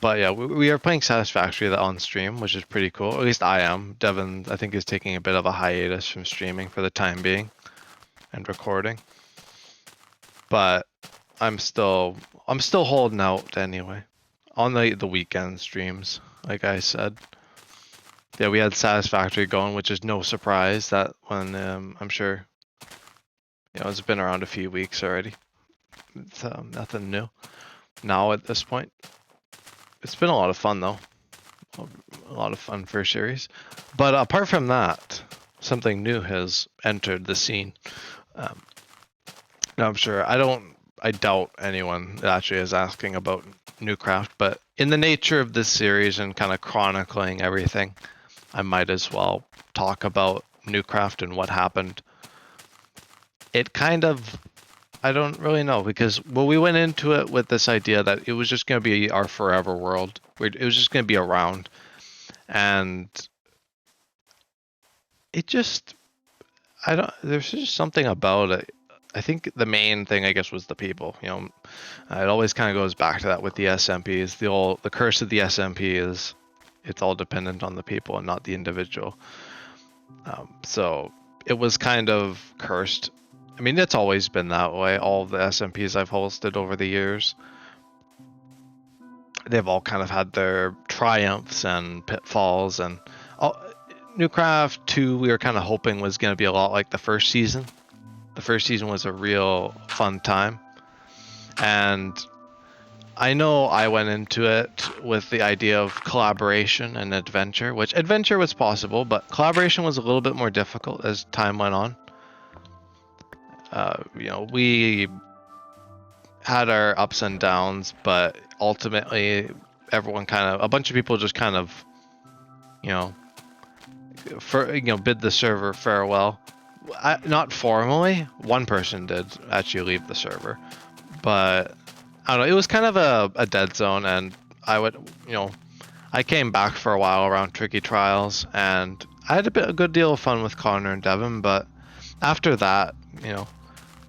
But yeah, we are playing Satisfactory on stream, which is pretty cool. At least I am. Devin, I think, is taking a bit of a hiatus from streaming for the time being and recording. But I'm still holding out anyway. On the weekend streams, like I said. Yeah, we had Satisfactory going, which is no surprise that when I'm sure it's been around a few weeks already. It's nothing new now at this point. It's been a lot of fun though. A lot of fun for a series. But apart from that, something new has entered the scene. Now I'm sure I doubt anyone actually is asking about Newcraft, but in the nature of this series and kind of chronicling everything, I might as well talk about Newcraft and what happened. It kind of, I don't really know, because we went into it with this idea that it was just going to be our forever world. It was just going to be around. And it just, there's just something about it. I think the main thing, I guess, was the people. It always kind of goes back to that with the SMPs. The curse of the SMP is it's all dependent on the people and not the individual. So it was kind of cursed. I mean, it's always been that way. All of the SMPs I've hosted over the years, they've all kind of had their triumphs and pitfalls. And Newcraft 2, we were kind of hoping was going to be a lot like the first season. The first season was a real fun time. And I know I went into it with the idea of collaboration and adventure, which adventure was possible, but collaboration was a little bit more difficult as time went on. We had our ups and downs, but ultimately everyone a bunch of people just kind of, bid the server farewell. Not formally, one person did actually leave the server, but I don't know, it was kind of a dead zone, and I came back for a while around Tricky Trials, and I had a good deal of fun with Connor and Devin, but after that,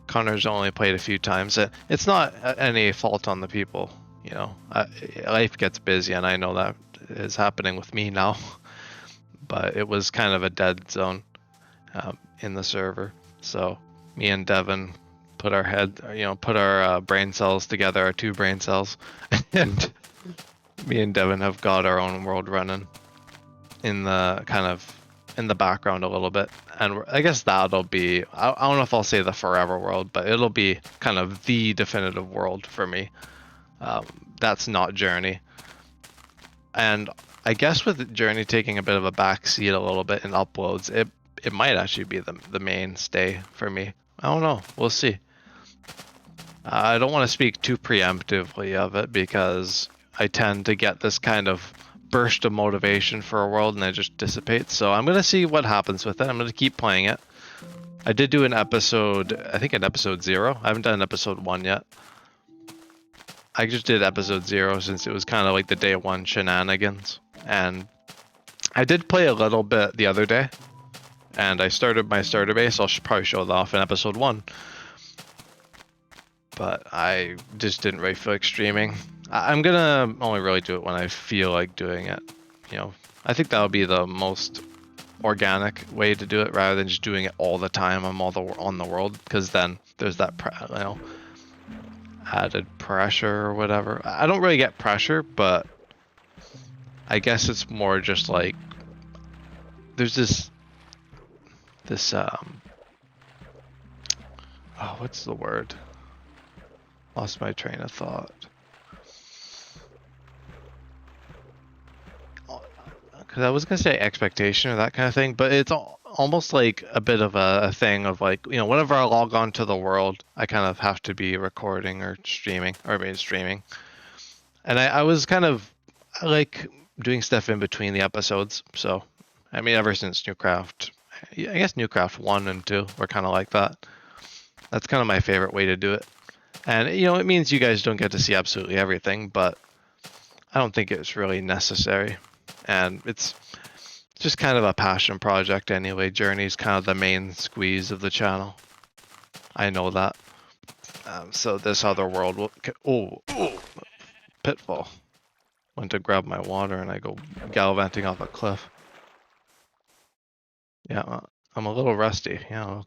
Connor's only played a few times. It's not any fault on the people, life gets busy, and I know that is happening with me now, but it was kind of a dead zone in the server, so me and Devin put our brain cells together, our 2 brain cells, and me and Devin have got our own world running in the background a little bit. And I guess that'll be, I don't know if I'll say the forever world, but it'll be kind of the definitive world for me. That's not Journey. And I guess with Journey taking a bit of a backseat a little bit in uploads, it might actually be the mainstay for me. I don't know. We'll see. I don't want to speak too preemptively of it because I tend to get this kind of burst of motivation for a world and it just dissipates. So I'm going to see what happens with it. I'm going to keep playing it. I did do an episode, I think an episode 0. I haven't done episode 1 yet. I just did episode 0 since it was kind of like the day 1 shenanigans. And I did play a little bit the other day. And I started my starter base. I'll probably show that off in episode 1. But I just didn't really feel like streaming. I'm gonna only really do it when I feel like doing it. I think that would be the most organic way to do it rather than just doing it all the time on the world, because then there's that added pressure or whatever. I don't really get pressure, but I guess it's more just like there's this what's the word? Lost my train of thought. Because I was gonna say expectation or that kind of thing, but it's almost like a bit of a thing of like, whenever I log on to the world, I kind of have to be recording or streaming, and I was kind of like doing stuff in between the episodes. So I mean, ever since Newcraft, I guess Newcraft 1 and 2 were kind of like that. That's kind of my favorite way to do it. And it means you guys don't get to see absolutely everything, but I don't think it's really necessary. And it's just kind of a passion project anyway. Journey's kind of the main squeeze of the channel. I know that. So this other world will... Oh, pitfall. went to grab my water and I go gallivanting off a cliff. Yeah, I'm a little rusty. Yeah, I'll